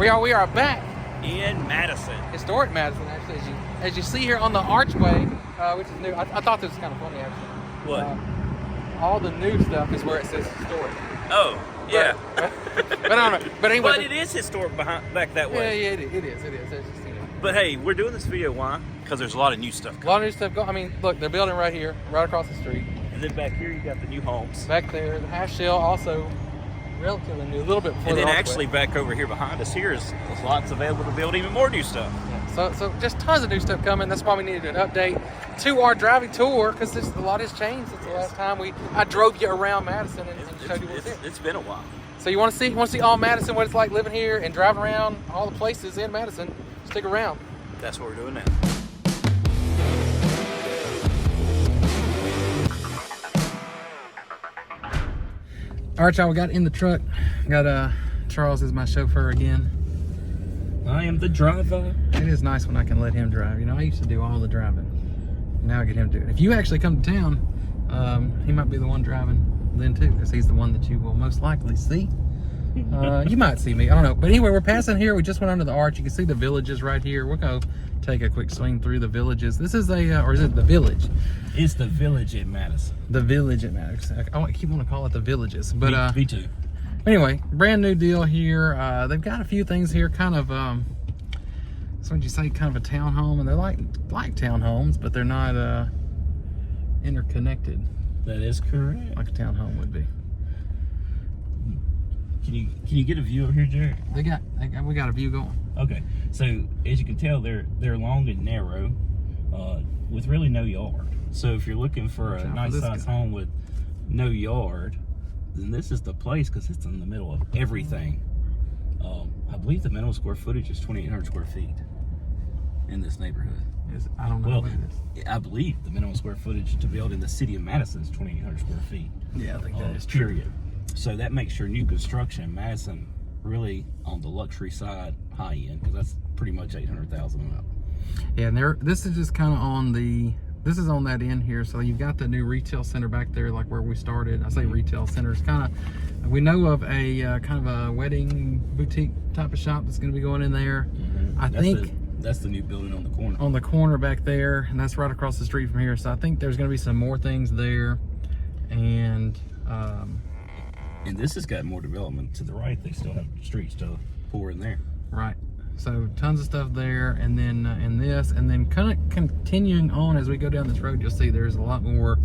We are back in Madison. Historic Madison, actually, as you see here on the archway, which is new. I thought this was kind of funny, actually. What? All the new stuff is where it says historic. Oh, yeah. But I don't know. But anyway. But it is historic back that way. Yeah, it is. As you see it. But hey, we're doing this video, why? Because there's a lot of new stuff coming. A lot of new stuff going. I mean, look, they're building right here, right across the street. And then back here, you got the new homes. Back there, the half shell also relatively new, a little bit before. And then actually back over here behind us here is lots available to build even more new stuff. Yeah, so just tons of new stuff coming. That's why we needed an update to our driving tour, because a lot has changed since the last time I drove you around Madison and showed you what's here. It's been a while. So you want to see all Madison, what it's like living here and driving around all the places in Madison? Stick around. That's what we're doing now. All right, y'all, we got in the truck. Got Charles as my chauffeur again. I am the driver. It is nice when I can let him drive. You know, I used to do all the driving. Now I get him to do it. If you actually come to town, he might be the one driving then too, because he's the one that you will most likely see. You might see me, I don't know. But anyway, we're passing here. We just went under the arch. You can see the villages right here. We'll go take a quick swing through the villages. This is or is it the village? It's the village at Madison. The village at Madison. I keep wanting to call it the villages, but me too. Anyway, brand new deal here. They've got a few things here, kind of so would you say kind of a townhome, and they're like townhomes, but they're not interconnected. That is correct. Like a townhome would be. Can you get a view over here, Jared? We got a view going. Okay, so as you can tell, they're long and narrow, with really no yard. So if you're looking for a nice size home with no yard, then this is the place, because it's in the middle of everything. I believe the minimum square footage is 2,800 square feet in this neighborhood. I don't know what it is. I believe the minimum square footage to build in the city of Madison is 2,800 square feet. Yeah, I think that is period. true. So that makes your new construction in Madison really on the luxury side, high end, because that's pretty much 800,000 and up. Yeah, and this is just kind of on that end here. So you've got the new retail center back there, like where we started. I say retail center. It's kind of, we know of a kind of a wedding boutique type of shop that's going to be going in there. I think that's the new building on the corner. On the corner back there, and that's right across the street from here. So I think there's going to be some more things there, and this has got more development to the right. They still have streets to pour in there. Right. So tons of stuff there, and then kind of continuing on as we go down this road, you'll see there's a lot more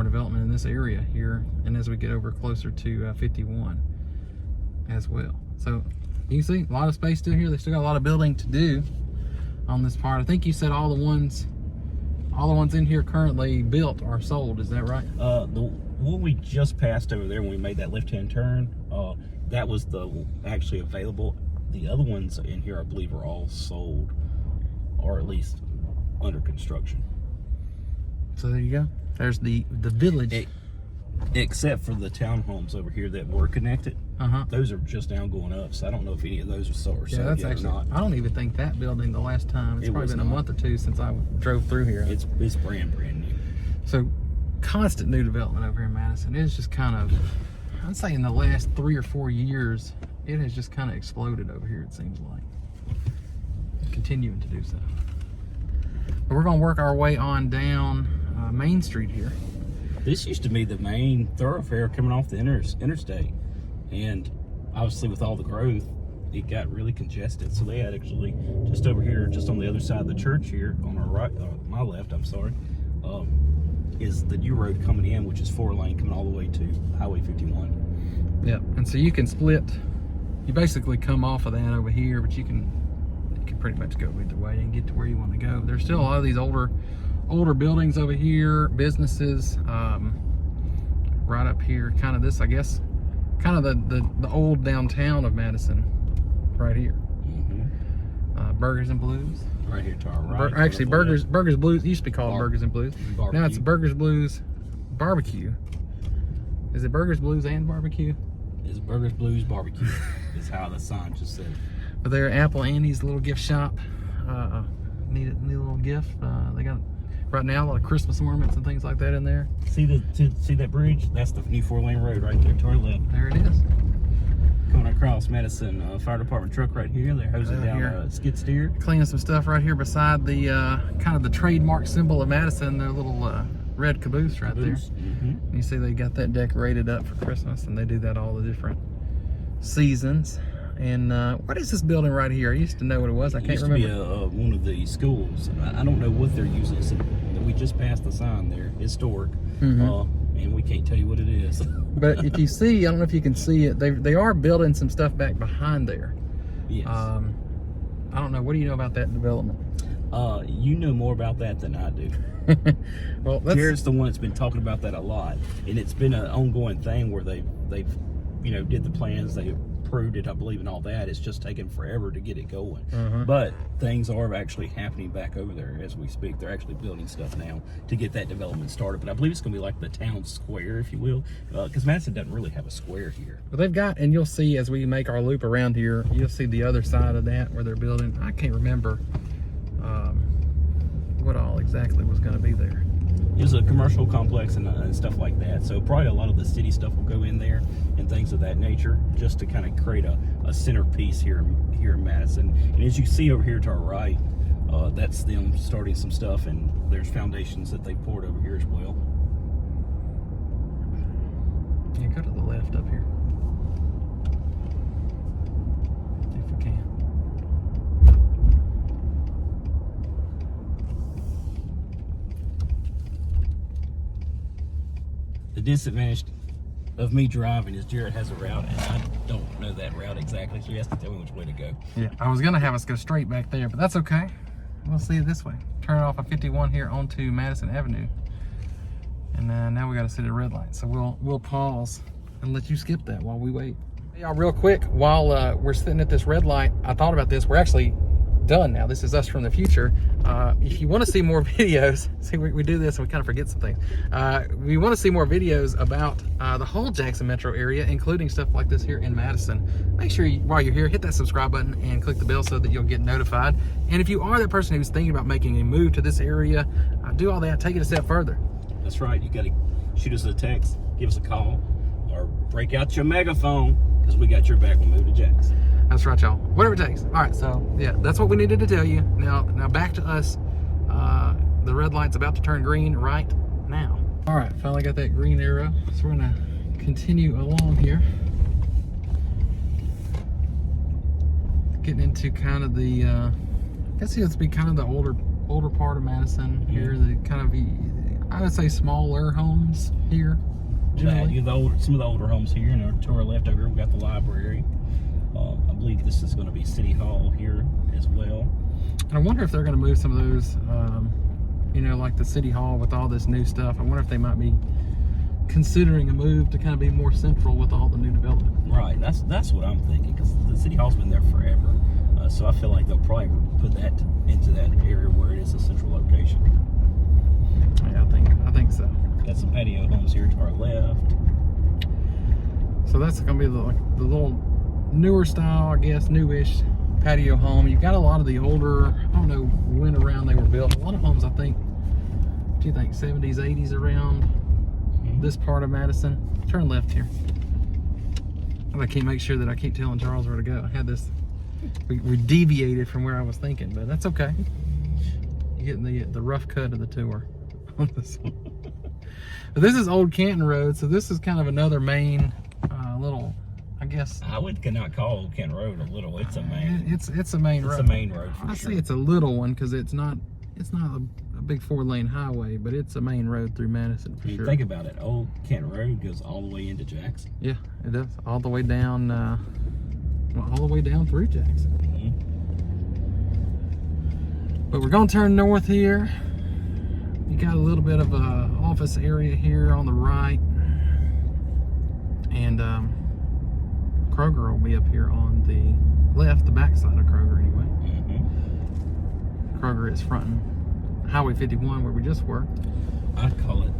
development in this area here, and as we get over closer to 51 as well. So you can see a lot of space still here. They still got a lot of building to do on this part. I think you said all the ones in here currently built are sold. Is that right? The one we just passed over there when we made that left-hand turn, that was actually available. The other ones in here, I believe, are all sold, or at least under construction. So there you go. There's the village. Except for the townhomes over here that were connected. Those are just now going up, so I don't know if any of those are sold. Yeah, that's actually not. I don't even think that building the last time. It's probably been a month or two since I drove through here. It's brand new. So constant new development over here in Madison. It's just kind of, I'd say in the last 3 or 4 years, it has just kind of exploded over here, it seems like. Continuing to do so. But we're going to work our way on down Main Street here. This used to be the main thoroughfare coming off the interstate, and obviously with all the growth, it got really congested. So they had actually just over here, just on the other side of the church here, on our right, my left, I'm sorry, is the new road coming in, which is 4-lane coming all the way to Highway 51. Yep, and so you can split. You basically come off of that over here, but you can pretty much go either way and get to where you want to go. There's still a lot of these older buildings over here, businesses, right up here. Kind of this, I guess, kind of the old downtown of Madison, right here. Burgers and Blues. Right here to our right. Actually, Burgers Blues used to be called Burgers and Blues. Barbecue. Now it's Burgers Blues Barbecue. Is it Burgers Blues and Barbecue? It's Burgers Blues Barbecue. Is how the sign just said. But they're Apple Annie's little gift shop. Need a little gift. They got right now a lot of Christmas ornaments and things like that in there. See that bridge? That's the new 4-lane road right there to our left. There it is. Coming across Madison Fire Department truck right here. They're hosing down here. a skid steer. Cleaning some stuff right here beside the kind of the trademark symbol of Madison, their little red caboose right there. Mm-hmm. You see they got that decorated up for Christmas, and they do that all the different seasons. And what is this building right here? I used to know what it was. I can't remember. It used to be one of the schools. I don't know what they're using. So we just passed the sign there, historic, and we can't tell you what it is. But if you see, I don't know if you can see it, they are building some stuff back behind there. Yes. I don't know. What do you know about that development? You know more about that than I do. Well, Jared's the one that's been talking about that a lot, and it's been an ongoing thing where they've did the plans, they approved it, I believe, and all that. It's just taken forever to get it going. But things are actually happening back over there as we speak. They're actually building stuff now to get that development started. But I believe it's going to be like the town square, if you will, because Madison doesn't really have a square here. Well, they've got, and you'll see as we make our loop around here, you'll see the other side of that where they're building. I can't remember what all exactly was going to be there. It's a commercial complex and stuff like that. So probably a lot of the city stuff will go in there and things of that nature, just to kind of create a centerpiece here in Madison. And as you see over here to our right, that's them starting some stuff, and there's foundations that they poured over here as well. Yeah, go to the left up here. If we can. The disadvantage of me driving is Jared has a route, and I don't know that route exactly, so he has to tell me which way to go. Yeah, I was gonna have us go straight back there, but that's okay. We'll see it this way. Turn off of 51 here onto Madison Avenue, and now we got to see the red light. So we'll pause and let you skip that while we wait. Hey, y'all, real quick, while we're sitting at this red light, I thought about this. We're actually done now. This is us from the future. If you want to see more videos, see, we do this and we kind of forget some things. We want to see more videos about the whole Jackson metro area, including stuff like this here in Madison. Make sure while you're here, hit that subscribe button and click the bell so that you'll get notified. And if you are that person who's thinking about making a move to this area, do all that, take it a step further. That's right. You got to shoot us a text, give us a call, or break out your megaphone, because we got your back when we move to Jackson. That's right, y'all. Whatever it takes. All right, so yeah, that's what we needed to tell you. Now back to us. The red light's about to turn green right now. All right, finally got that green arrow. So we're gonna continue along here. Getting into kind of the, I guess it's be kind of the older part of Madison here. The kind of, I would say, smaller homes here. Some of the older homes here, and to our left over here, we got the library. I believe this is going to be City Hall here as well. And I wonder if they're going to move some of those, like the City Hall with all this new stuff. I wonder if they might be considering a move to kind of be more central with all the new development. Right, that's what I'm thinking, because the City Hall's been there forever. So I feel like they'll probably put that into that area where it is a central location. Yeah, I think so. Got some patio homes here to our left. So that's going to be the little newer style, I guess, newish patio home. You've got a lot of the older, I don't know when around they were built. A lot of homes, I think, what do you think, 70s, 80s around this part of Madison. Turn left here. I can't make sure that I keep telling Charles where to go. I had this, we deviated from where I was thinking, but that's okay. You're getting the rough cut of the tour on this one. But this is Old Canton Road, so this is kind of another main little, I guess. I cannot call Old Canton Road a little. It's a main. It's a main road. It's a main road. I say it's a little one because it's not a big 4-lane highway, but it's a main road through Madison for sure. Think about it. Old Canton Road goes all the way into Jackson. Yeah, it does. All the way down. All the way down through Jackson. But we're gonna turn north here. You got a little bit of a office area here on the right, and Kroger will be up here on the left, the back side of Kroger anyway. Kroger is fronting Highway 51 where we just were. I'd call it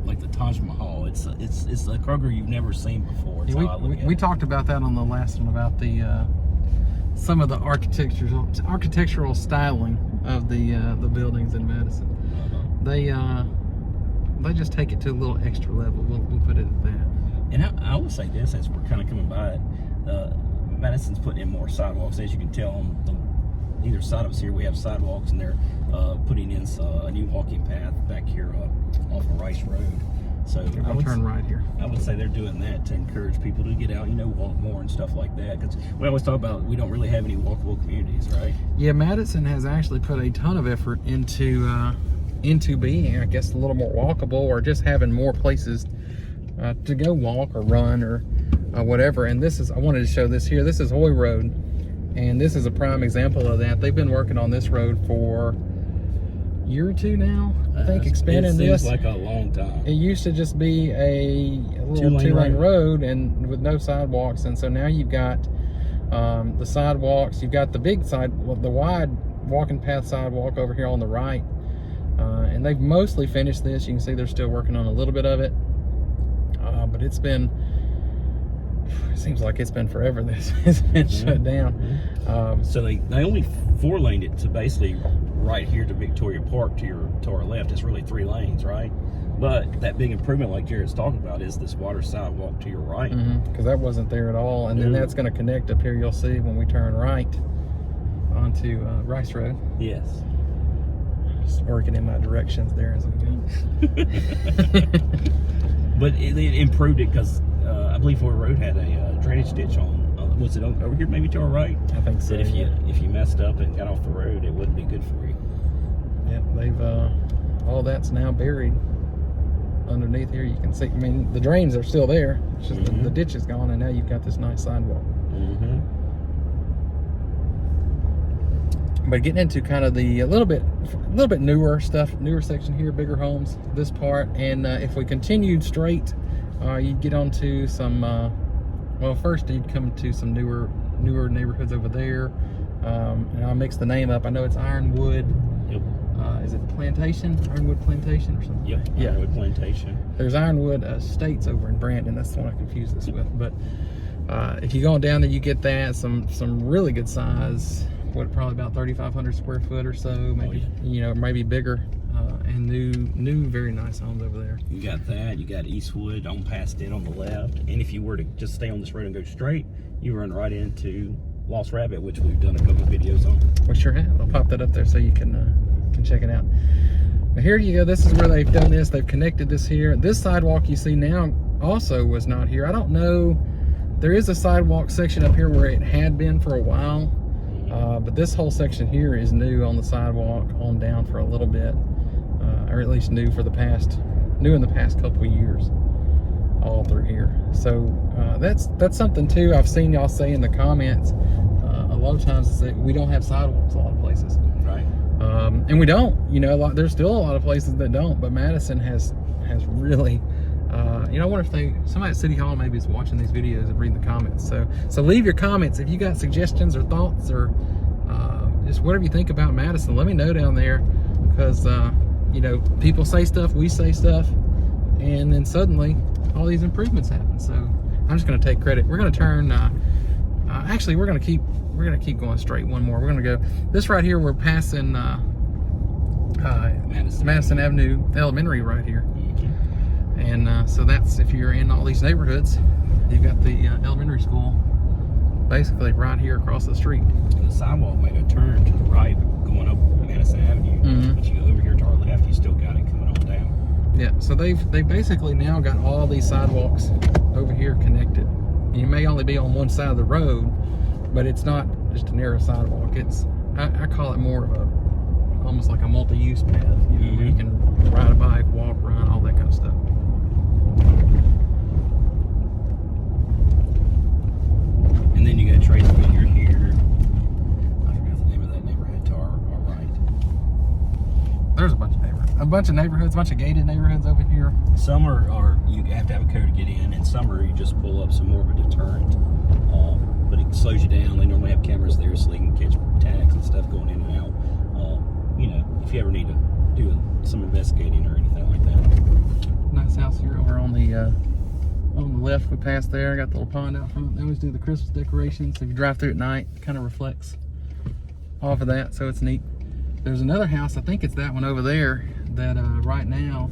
like the Taj Mahal. It's a Kroger you've never seen before. Yeah, we talked about that on the last one about the some of the architectural styling of the buildings in Madison. They just take it to a little extra level. We'll put it at that. And I will say this as we're kind of coming by it, Madison's putting in more sidewalks. As you can tell on either side of us here, we have sidewalks, and they're putting in a new walking path back here off of Rice Road. So I would turn right here. I would say they're doing that to encourage people to get out, walk more and stuff like that. Because we always talk about we don't really have any walkable communities, right? Yeah, Madison has actually put a ton of effort into being, I guess, a little more walkable, or just having more places to go walk or run or whatever. And I wanted to show this here. This is Hoy Road, and this is a prime example of that. They've been working on this road for a year or two now, I think, expanding this. It seems like a long time. It used to just be a little two-lane road and with no sidewalks, and so now you've got the sidewalks. You've got the the wide walking path sidewalk over here on the right, and they've mostly finished this. You can see they're still working on a little bit of it, but it seems like it's been forever this has been shut down. So they only 4-laned it to basically right here to Victoria Park to our left. It's really 3 lanes, right? But that big improvement, like Jared's talking about, is this water sidewalk to your right. Because that wasn't there at all. And then that's going to connect up here, you'll see, when we turn right onto Rice Road. Yes. Just working in my directions there as we go. But it improved it because I believe Hoy Road had a drainage ditch on. Was it over here, maybe to our right? I think so. That if you messed up and got off the road, it wouldn't be good for you. Yep, they've all that's now buried underneath here. You can see. I mean, the drains are still there. It's just the ditch is gone, and now you've got this nice sidewalk. But getting into kind of the a little bit newer stuff, newer section here, bigger homes, this part, and if we continued straight, you'd get onto some. Well, first you'd come to some newer neighborhoods over there, and I'll mix the name up. I know it's Ironwood. Yep. Is it Plantation? Ironwood Plantation or something? Yep. Yeah. Ironwood Plantation. There's Ironwood Estates over in Brandon. That's the one I confused this with. But if you go on down there, you get that some really good size. Probably about 3,500 square foot or so, maybe maybe bigger, and new very nice homes over there. You got that. You got Eastwood on past it on the left, and if you were to just stay on this road and go straight, you run right into Lost Rabbit, which we've done a couple videos on. We sure have. I'll pop that up there so you can check it out. But here you go. This is where they've done this. They've connected this here. This sidewalk you see now also was not here. I don't know. There is a sidewalk section up here where it had been for a while. But this whole section here is new on the sidewalk on down for a little bit, or at least new in the past couple of years, all through here. So that's something too. I've seen y'all say in the comments a lot of times that we don't have sidewalks a lot of places, right? And we don't. There's still a lot of places that don't. But Madison has really. I wonder if somebody at City Hall maybe is watching these videos and reading the comments. So leave your comments if you got suggestions or thoughts or just whatever you think about Madison. Let me know down there, because people say stuff, we say stuff, and then suddenly all these improvements happen. So I'm just going to take credit. We're going to turn. Actually, we're going to keep going straight. One more. We're going to go this right here. We're passing Madison Avenue Elementary right here. And so that's, if you're in all these neighborhoods, you've got the elementary school basically right here across the street. And the sidewalk made a turn to the right going up Madison Avenue. But you go over here to our left, you still got it coming on down. Yeah, so they basically now got all these sidewalks over here connected. You may only be on one side of the road, but it's not just a narrow sidewalk. It's I call it more of almost like a multi-use path. Where you can ride a bike, walk, run, all that kind of stuff. And then you got Tracy Vineyard here. I forgot the name of that neighborhood to our right. There's a bunch of neighborhoods, a bunch of gated neighborhoods over here. Some are you have to have a code to get in, and some are you just pull up some more of a deterrent. But it slows you down. They normally have cameras there so they can catch tags and stuff going in and out. If you ever need to do some investigating or anything like that. Nice house here over on the left. We passed there. Got the little pond out front. They always do the Christmas decorations. If you drive through at night, it kind of reflects off of that, so it's neat. There's another house, I think it's that one over there, that right now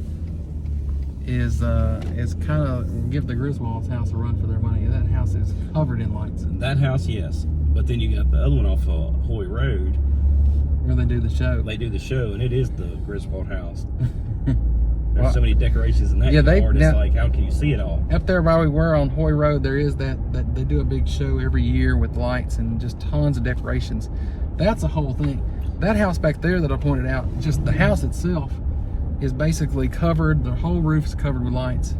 is kind of give the Griswold's house a run for their money. That house is covered in lights. That house, yes. But then you got the other one off Hoy Road. Where they do the show. They do the show, and it is the Griswold house. There's so many decorations in that yard. It's like, how can you see it all? Up there where we were on Hoy Road, there is that they do a big show every year with lights and just tons of decorations. That's a whole thing. That house back there that I pointed out, just the house itself is basically covered. The whole roof is covered with lights.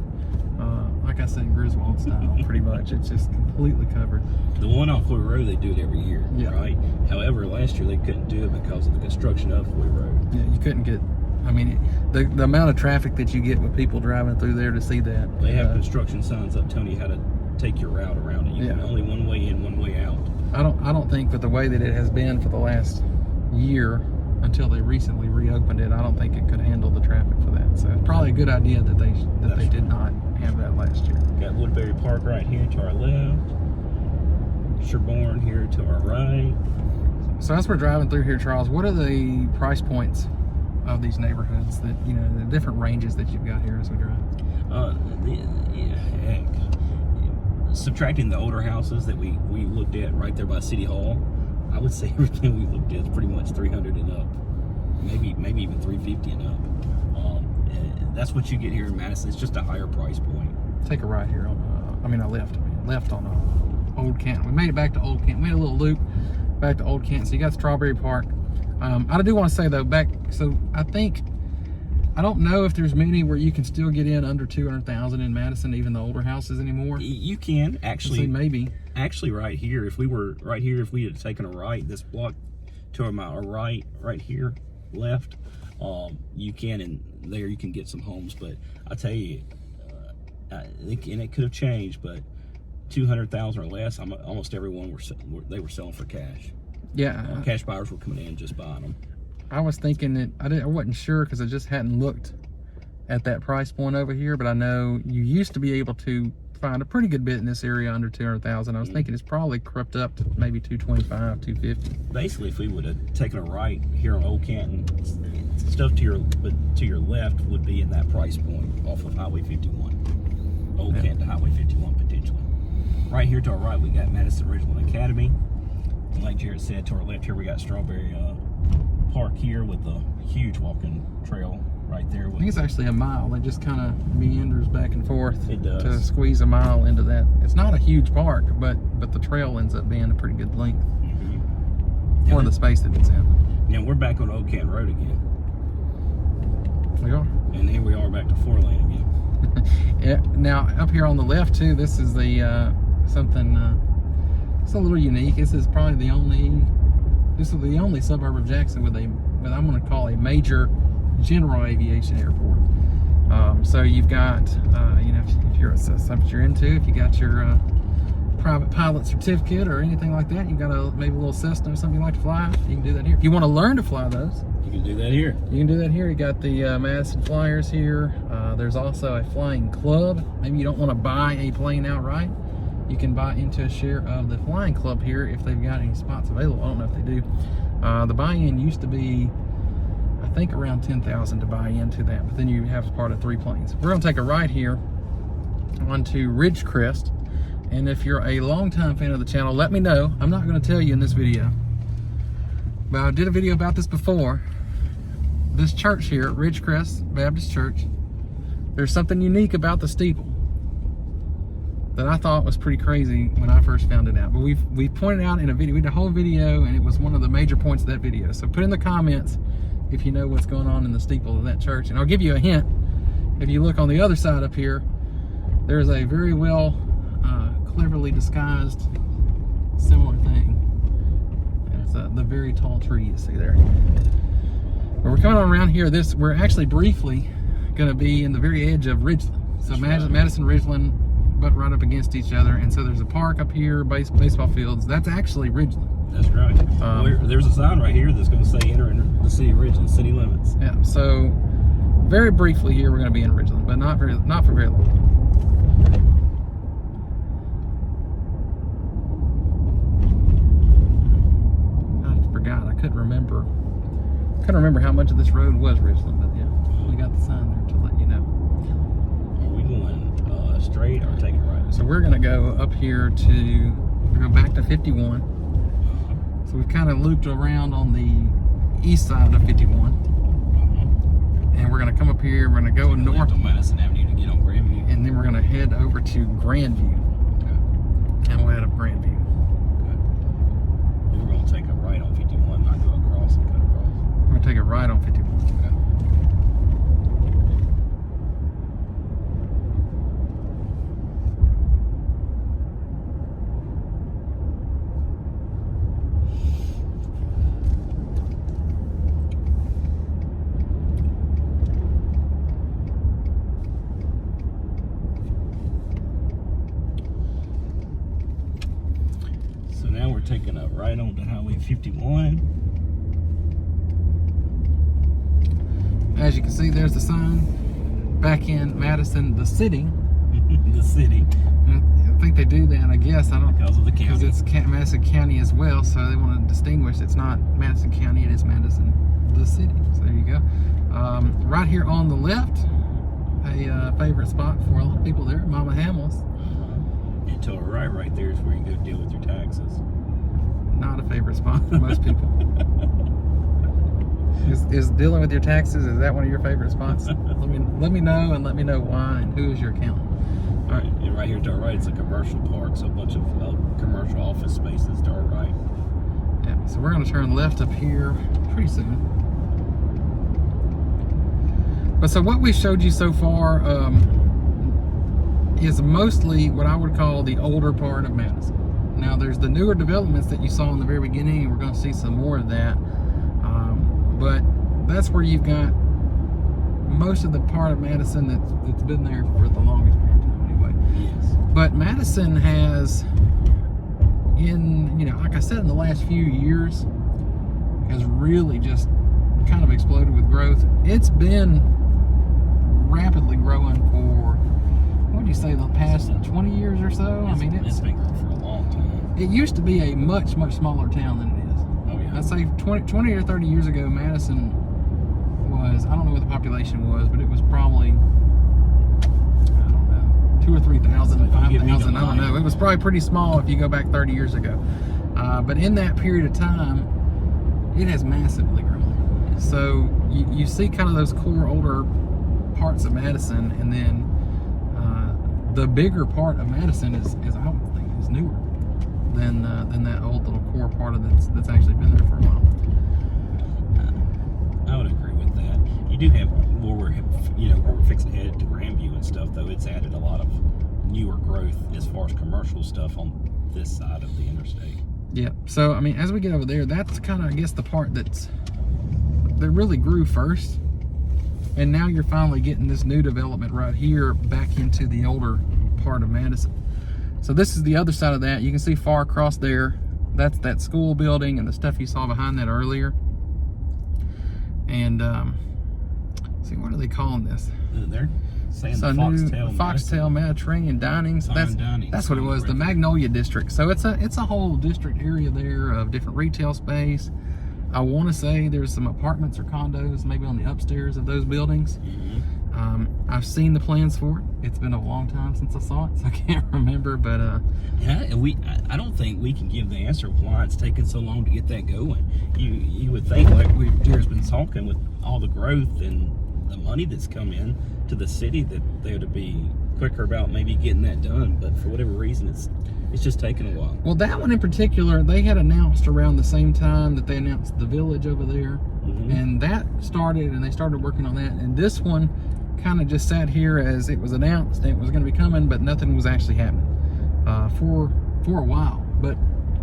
Like I said, Griswold style, pretty much. It's just completely covered. The one off Hoy Road, they do it every year, yeah. Right? However, last year they couldn't do it because of the construction of Hoy Road. Yeah, you couldn't get. I mean, the amount of traffic that you get with people driving through there to see that. They have construction signs up telling you how to take your route around it. You can only one way in, one way out. I don't think with the way that it has been for the last year until they recently reopened it, I don't think it could handle the traffic for that. So it's probably a good idea that they did not have that last year. Got Woodbury Park right here to our left. Sherborne here to our right. So as we're driving through here, Charles, what are the price points of these neighborhoods that, you know, the different ranges that you've got here as we drive? Heck. Subtracting the older houses that we looked at right there by City Hall, I would say everything we looked at is pretty much 300 and up, maybe even 350 and up. And that's what you get here in Madison. It's just a higher price point. Take a right here on, left on Old Canton. We made it back to Old Canton. We made a little loop back to Old Canton. So you got Strawberry Park. I do want to say though, I don't know if there's many where you can still get in under 200,000 in Madison, even the older houses anymore. You can actually, maybe. Actually, right here, if we had taken a right, this block to our right here, left, you can, and there you can get some homes. But I tell you, and it could have changed, but 200,000 or less, almost everyone they were selling for cash. Yeah, cash buyers were coming in and just buying them. I was thinking that I wasn't sure because I just hadn't looked at that price point over here, but I know you used to be able to find a pretty good bit in this area under 200,000. I was thinking it's probably crept up to maybe 225, 250. Basically, if we would have taken a right here on Old Canton, stuff to your left would be in that price point off of Highway 51. Old Canton to Highway 51 potentially. Right here to our right, we got Madison Ridgeland Academy. And like Jared said, to our left here, we got Strawberry Park here with a huge walking trail right there. I think it's actually a mile. It just kind of meanders back and forth. It does. To squeeze a mile into that. It's not a huge park, but the trail ends up being a pretty good length for the space that it's in. Yeah, we're back on Old Canton Road again. We are. And here we are back to 4-lane again. Yeah. Now up here on the left too, this is the something. It's a little unique. This is probably the only suburb of Jackson with what I'm going to call a major general aviation airport. So you've got, if you're something you're into, if you got your private pilot certificate or anything like that, you've got maybe a little Cessna or something you like to fly, you can do that here. If you want to learn to fly those, you can do that here. You can do that here. You got the Madison Flyers here. There's also a flying club. Maybe you don't want to buy a plane outright. You can buy into a share of the flying club here if they've got any spots available. I don't know if they do. The buy-in used to be, I think, around $10,000 to buy into that, but then you have part of 3 planes. We're going to take a ride here onto Ridgecrest, and if you're a longtime fan of the channel, let me know. I'm not going to tell you in this video, but I did a video about this before. This church here, Ridgecrest Baptist Church, there's something unique about the steeple that I thought was pretty crazy when I first found it out. But we pointed out in a video, we did a whole video, and it was one of the major points of that video. So put in the comments if you know what's going on in the steeple of that church. And I'll give you a hint. If you look on the other side up here, there's a very well, cleverly disguised similar thing. It's the very tall tree you see there. But we're coming on around here. We're actually briefly going to be in the very edge of Ridgeland. So Madison, Ridgeland, but right up against each other, and so there's a park up here, baseball fields. That's actually Ridgeland. That's right. There's a sign right here that's going to say enter the city of Ridgeland, city limits. Yeah. So very briefly here, we're going to be in Ridgeland, but not for very long. I forgot. I couldn't remember how much of this road was Ridgeland, but yeah, we got the sign there to let you know. straight or take a right? So we're gonna go up here to, go back to 51. So we've kind of looped around on the east side of 51. And we're gonna come up here, we're gonna go north on Madison Avenue to get on Grandview. and then we're gonna head over to Grandview. Okay. And we'll head up Grandview. Okay. We're gonna take a right on 51, not go across and cut across. We're gonna take a right on 51. Okay. So now we're taking a right onto Highway 51. As you can see, there's the sign. Back in Madison, the city. The city. And I think they do that, I guess. I don't, Because of the county. because it's Madison County as well, so they want to distinguish. It's not Madison County, it is Madison, the city. So there you go. Right here on the left, a favorite spot for a lot of people there, Mama Hamels. And to our right there is where you go deal with your taxes. Not a favorite spot for most people. Is dealing with your taxes, is that one of your favorite spots? let me know, and let me know why, and who is your accountant. All right. And right here to our right, it's a commercial park, so a bunch of commercial office spaces to our right. Yeah, so we're going to turn left up here pretty soon. But so what we showed you so far is mostly what I would call the older part of Madison. Now there's the newer developments that you saw in the very beginning, and we're going to see some more of that. But that's where you've got most of the part of Madison that's been there for the longest period of time anyway. Yes. But Madison has, like I said, in the last few years, has really just kind of exploded with growth. It's been rapidly growing for, what would you say, the past 20 years or so? It's been growing for a long time. It used to be a much, much smaller town than it is. Oh, yeah. I'd say 20 or 30 years ago, Madison was, I don't know what the population was, but it was probably, I don't know, 2,000 or 3,000, 5,000, I don't know. It was probably pretty small if you go back 30 years ago. But in that period of time, it has massively grown. So you see kind of those core older parts of Madison, and then the bigger part of Madison is I would think, is newer than that old little core part of that's actually been there for a while. I would agree with that. You do have where we're fixing to head to Grandview and stuff, though. It's added a lot of newer growth as far as commercial stuff on this side of the interstate. Yeah. So I mean, as we get over there, that's kind of, I guess, the part that really grew first, and now you're finally getting this new development right here back into the older part of Madison. So this is the other side of that. You can see far across there, that's that school building and the stuff you saw behind that earlier. And see, what are they calling this? They're saying So the Foxtail Mediterranean Dining. So that's what it was, the Magnolia District. So it's a whole district area there of different retail space. I want to say there's some apartments or condos maybe on the upstairs of those buildings. Mm-hmm. I've seen the plans for it. It's been a long time since I saw it, so I can't remember. But yeah, I don't think we can give the answer why it's taken so long to get that going. You would think, like we've just been talking, with all the growth and the money that's come in to the city, that they would be quicker about maybe getting that done. But for whatever reason, it's just taken a while. Well, that one in particular, they had announced around the same time that they announced the village over there. Mm-hmm. And that started, and they started working on that. And this one kind of just sat here as it was announced, and it was going to be coming, but nothing was actually happening for a while. But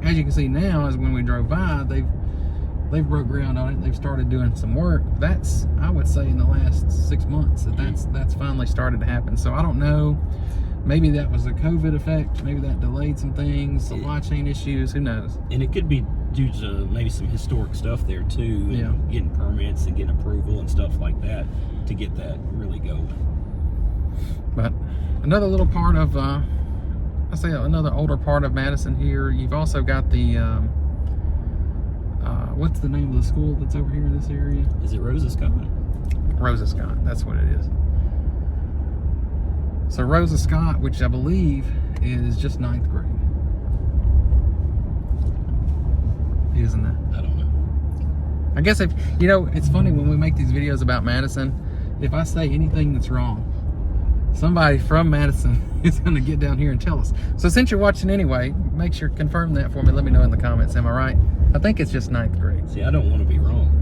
as you can see now, as when we drove by, they've broke ground on it. They've started doing some work. That's, I would say, in the last 6 months that's finally started to happen. So I don't know. Maybe that was a COVID effect. Maybe that delayed some things, supply chain issues. Who knows? And it could be due to maybe some historic stuff there too, and Yeah. getting permits and getting approval and stuff like that to get that really going. But another little part of, I say another older part of Madison here. You've also got the, what's the name of the school that's over here in this area? Is it Rosa Scott? Rosa Scott. That's what it is. So Rosa Scott, which I believe is just 9th grade. Isn't that? I don't know. I guess if, you know, it's funny when we make these videos about Madison, if I say anything that's wrong, somebody from Madison is going to get down here and tell us. So since you're watching anyway, make sure confirm that for me. Let me know in the comments. Am I right? I think it's just 9th grade. See, I don't want to be wrong.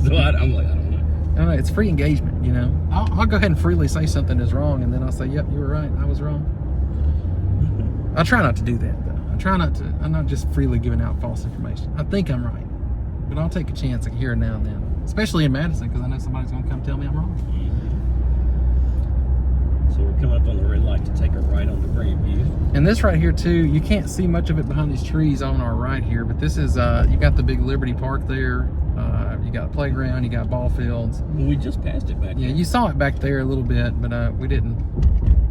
So I'm like, I don't know. I don't know, it's free engagement, you know. I'll go ahead and freely say something is wrong, and then I'll say, yep, you were right, I was wrong. I try not to do that, though. I'm not just freely giving out false information. I think I'm right, but I'll take a chance here and now and then, especially in Madison, because I know somebody's going to come tell me I'm wrong. So we're coming up on the red light to take a right onto Grandview. And this right here, too, you can't see much of it behind these trees on our right here, but this is, you got the big Liberty Park there. You got a playground, you got ball fields. Well, we just passed it back there. Yeah, you saw it back there a little bit, but we didn't.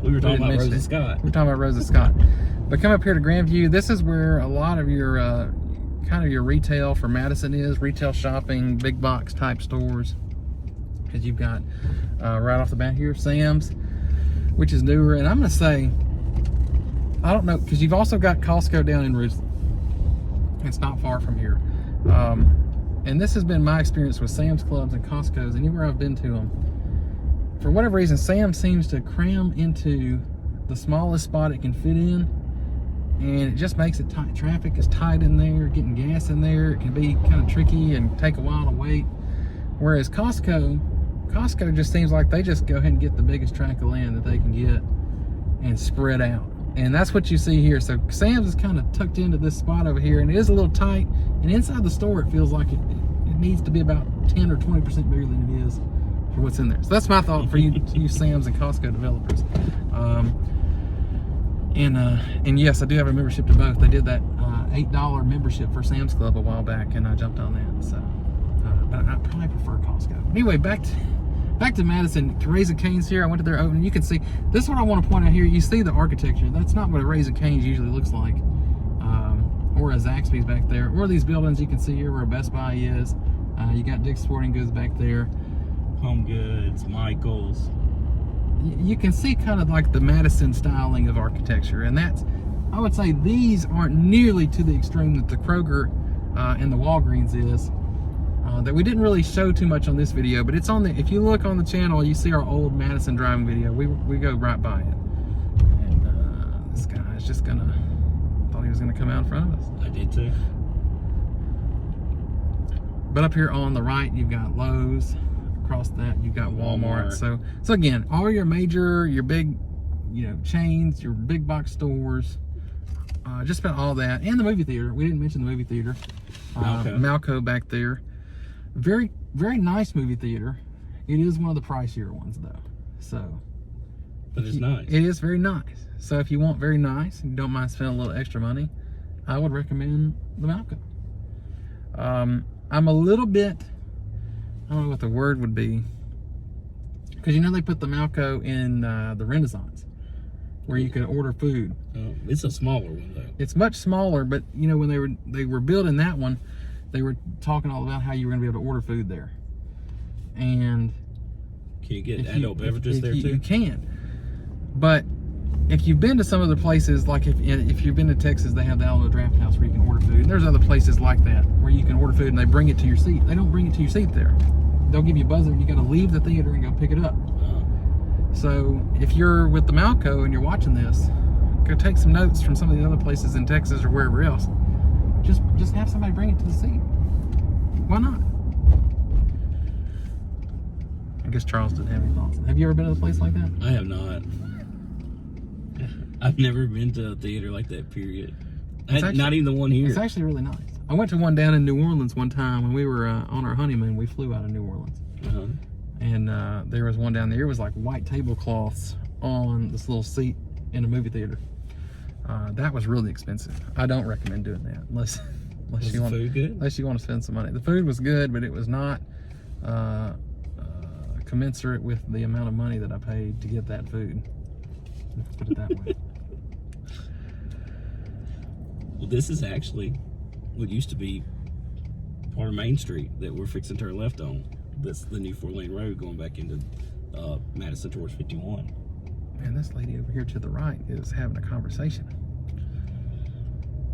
We were talking about Rosa Scott. We were talking about Rosa Scott. But come up here to Grandview. This is where a lot of your kind of your retail for Madison is. Retail shopping, big box type stores. Because you've got right off the bat here, Sam's, which is newer. And I'm going to say, I don't know, because you've also got Costco down in Ridgely. It's not far from here. And this has been my experience with Sam's Clubs and Costco's, anywhere I've been to them. For whatever reason, Sam seems to cram into the smallest spot it can fit in, and it just makes it tight. Traffic is tight in there, getting gas in there, it can be kind of tricky and take a while to wait. Whereas Costco just seems like they just go ahead and get the biggest tract of land that they can get and spread out. And that's what you see here. So Sam's is kind of tucked into this spot over here, and it is a little tight. And inside the store, it feels like it needs to be about 10 or 20% bigger than it is for what's in there. So that's my thought for you Sam's and Costco developers. And yes, I do have a membership to both. They did that $8 membership for Sam's Club a while back, and I jumped on that. So, but I probably prefer Costco. Anyway, back to Madison. Raising Cane's here. I went to their opening. You can see, this is what I want to point out here. You see the architecture. That's not what a Raising Cane's usually looks like. Or a Zaxby's back there. Or these buildings you can see here where a Best Buy is. You got Dick's Sporting Goods back there. Home Goods, Michael's. You can see kind of like the Madison styling of architecture. And that's, I would say these aren't nearly to the extreme that the Kroger and the Walgreens is. That we didn't really show too much on this video, but it's on the, if you look on the channel, you see our old Madison driving video. We go right by it. And this guy is just gonna, thought he was gonna come out in front of us. I did too. But up here on the right, you've got Lowe's. Across that, you've got Walmart. So again, all your major, your big, you know, chains, your big box stores, just about all that. And the movie theater. We didn't mention the movie theater. Malco back there. Very, very nice movie theater. It is one of the pricier ones though. So, but it's nice. It is very nice. So if you want very nice and you don't mind spending a little extra money, I would recommend the Malco. I'm a little bit, I don't know what the word would be, because you know they put the Malco in the Renaissance, where you could order food. It's a smaller one though. It's much smaller, but you know when they were building that one, they were talking all about how you were going to be able to order food there. And can you get adult beverages there too? You can, but if you've been to some other places, like if you've been to Texas, they have the Alamo Draft House where you can order food. And there's other places like that where you can order food and they bring it to your seat. They don't bring it to your seat there. They'll give you a buzzer and you got to leave the theater and go pick it up. So if you're with the Malco and you're watching this, go take some notes from some of the other places in Texas or wherever else. Just have somebody bring it to the seat. Why not? I guess Charles didn't have any thoughts. Have you ever been to a place like that? I have not. I've never been to a theater like that, period. Not even the one here. It's actually really nice. I went to one down in New Orleans one time when we were on our honeymoon. We flew out of New Orleans. And there was one down there. It was like white tablecloths on this little seat in a movie theater. That was really expensive. I don't recommend doing that unless you want. Food good? Unless you want to spend some money. The food was good, but it was not commensurate with the amount of money that I paid to get that food. Let's put it that way. Well, this is actually what used to be part of Main Street that we're fixing to turn left on. That's the new 4-lane road going back into Madison towards 51. Man, this lady over here to the right is having a conversation.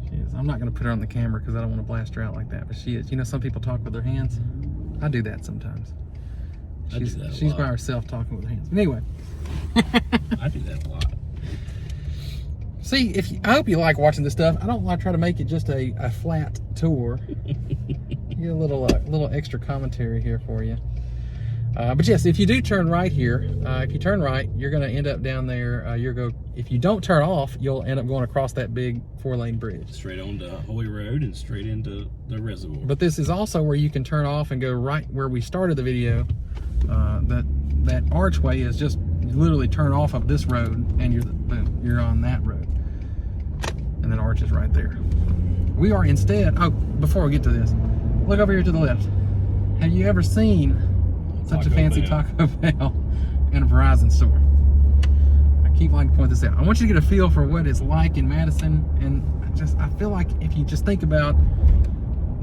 She is. I'm not going to put her on the camera because I don't want to blast her out like that, but she is. You know, some people talk with their hands. I do that sometimes. She's by herself talking with her hands. But anyway. I do that a lot. See, I hope you like watching this stuff. I don't want to try to make it just a flat tour. Get a little extra commentary here for you. But yes, if you do turn right here, if you turn right, you're going to end up down there. If you don't turn off, you'll end up going across that big 4-lane bridge. Straight onto Holy Road and straight into the reservoir. But this is also where you can turn off and go right where we started the video. That archway is just, you literally turn off of this road and you're on that road. And then arch is right there. We are instead, before we get to this, look over here to the left. Have you ever seen such a fancy Taco Bell in a Verizon store? I keep wanting to point this out. I want you to get a feel for what it's like in Madison, and I feel like if you just think about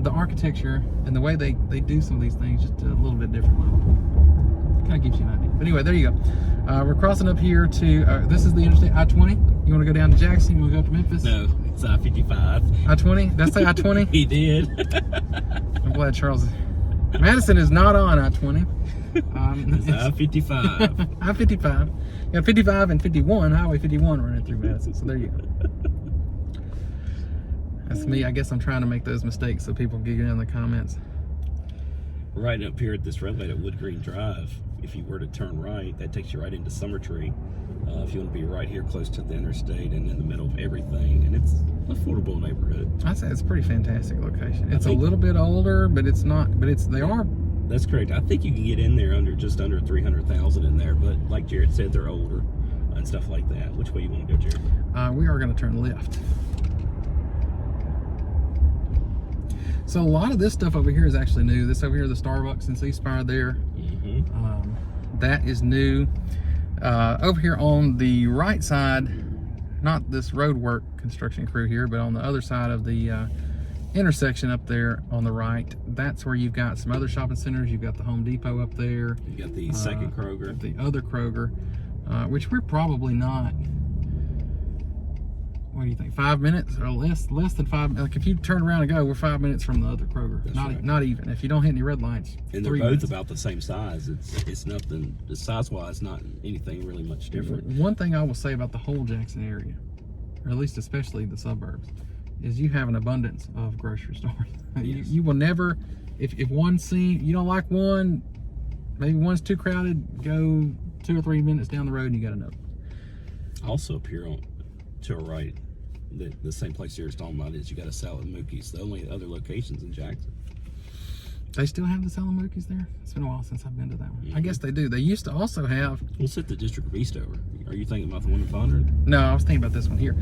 the architecture and the way they do some of these things, just a little bit different level. Kind of gives you an idea. But anyway, there you go. We're crossing up here to, this is the Interstate I-20. You want to go down to Jackson? You want to go up to Memphis? No, it's I-55. I-20? Did I say I-20? He did. I'm glad Charles Madison is not on I-20. It's I-55. I-55. You got 55 and 51, Highway 51 running through Madison. So there you go. That's me. I guess I'm trying to make those mistakes so people can get in the comments. Right up here at this red light at Wood Green Drive, if you were to turn right, that takes you right into Summer Tree. If you want to be right here close to the interstate and in the middle of everything, and it's an affordable neighborhood. I'd say it's a pretty fantastic location. It's a little bit older, but it's not. But they are. That's correct. I think you can get in there just under 300,000 in there, but like Jared said, they're older and stuff like that. Which way you want to go, Jared? We are going to turn left. So a lot of this stuff over here is actually new. This over here, the Starbucks in Ceasefire there, that is new. Over here on the right side, not this road work construction crew here, but on the other side of the intersection up there on the right, that's where you've got some other shopping centers. You've got the Home Depot up there. You got the second Kroger. The other Kroger, which we're probably not, what do you think, 5 minutes or less than 5? Like if you turn around and go, we're 5 minutes from the other Kroger. That's not right. Not even. If you don't hit any red lights. And they're both about the same size. It's nothing, size-wise, not anything really much different. One thing I will say about the whole Jackson area, or at least especially the suburbs, is you have an abundance of grocery stores. Yes. You will never, if one scene, you don't like one, maybe one's too crowded, go 2 or 3 minutes down the road and you got another. Also up here to our right, the same place Jared's talking about is you got a Salad Mookie's. The only other locations in Jackson. They still have the Salad Mookie's there? It's been a while since I've been to that one. I guess they do. They used to also have... We'll set the District of Eastover. Are you thinking about the one in Fondren? No, I was thinking about this one here.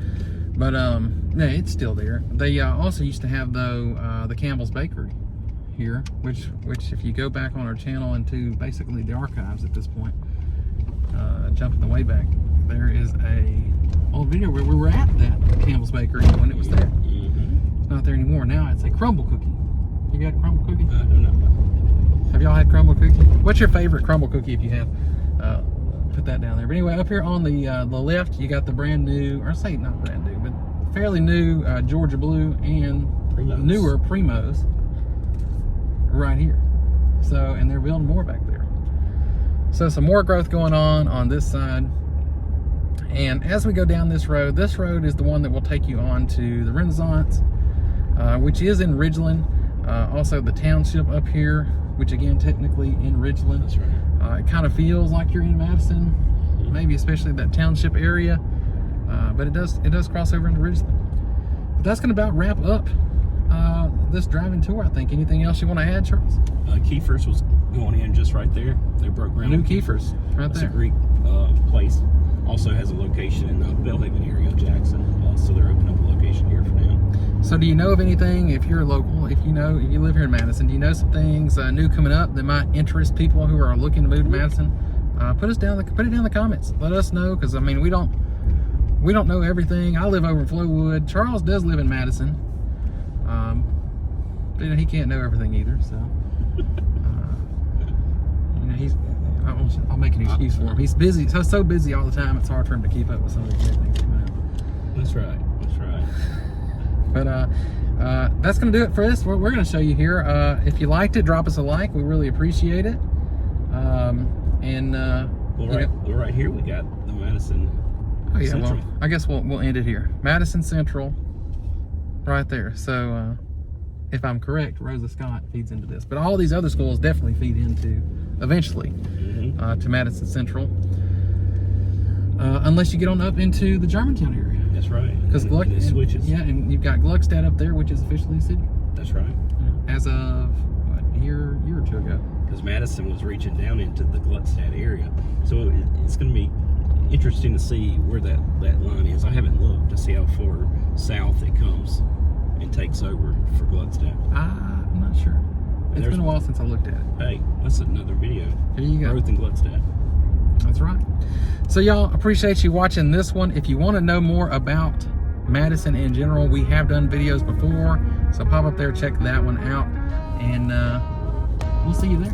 But, no, it's still there. They also used to have, though, the Campbell's Bakery here, which if you go back on our channel into basically the archives at this point, jumping the way back, there is a old video where we were at that Campbell's Bakery when it was there. It's not there anymore. Now it's a crumble cookie. Have you had crumble cookie? I don't know. Have y'all had crumble cookie? What's your favorite crumble cookie if you have? Put that down there. But anyway, up here on the left, you got the brand new, or say not brand new, but fairly new Georgia Blue and newer Primos right here. So, and they're building more back there. So some more growth going on this side. And as we go down this road is the one that will take you on to the Renaissance, which is in Ridgeland. Also the township up here, which again, technically in Ridgeland. That's right. It kind of feels like you're in Madison, maybe especially that township area, but it does cross over into Ridgeland. But that's going to about wrap up this driving tour, I think. Anything else you want to add, Charles? Kiefer's was going in just right there. They broke ground. New Kiefer's, right That's there. a Greek place. Also has a location in the Belhaven area of Jackson, so they're opening up a location here for now. So do you know of anything, if you're local, if you live here in Madison, do you know some things new coming up that might interest people who are looking to move to Madison? Put it down in the comments. Let us know, because I mean we don't know everything. I live over in Flowood. Charles does live in Madison. But he can't know everything either, so I'll make an excuse for him. He's busy, so busy all the time. It's hard for him to keep up with some of the great things coming out. That's right. That's right. But that's gonna do it for this. We're gonna show you here. If you liked it, drop us a like. We really appreciate it. Well, right here we got the Madison. Oh yeah, Central. well, I guess we'll end it here. Madison Central, right there. So, if I'm correct, Rosa Scott feeds into this, but all these other schools definitely feed into eventually to Madison Central, unless you get on up into the Germantown area. That's right. Because it switches. Yeah, and you've got Gluckstadt up there, which is officially a city. That's right. As of what, a year or two ago. Because Madison was reaching down into the Gluckstadt area, so it's going to be interesting to see where that line is. I haven't looked to see how far south it comes and takes over for Gluckstadt. I'm not sure. It's been a while since I looked at it. Hey, that's another video. There you go. Growth in Gluckstadt. That's right. So y'all, appreciate you watching this one. If you want to know more about Madison in general, we have done videos before, so pop up there, check that one out, and we'll see you there.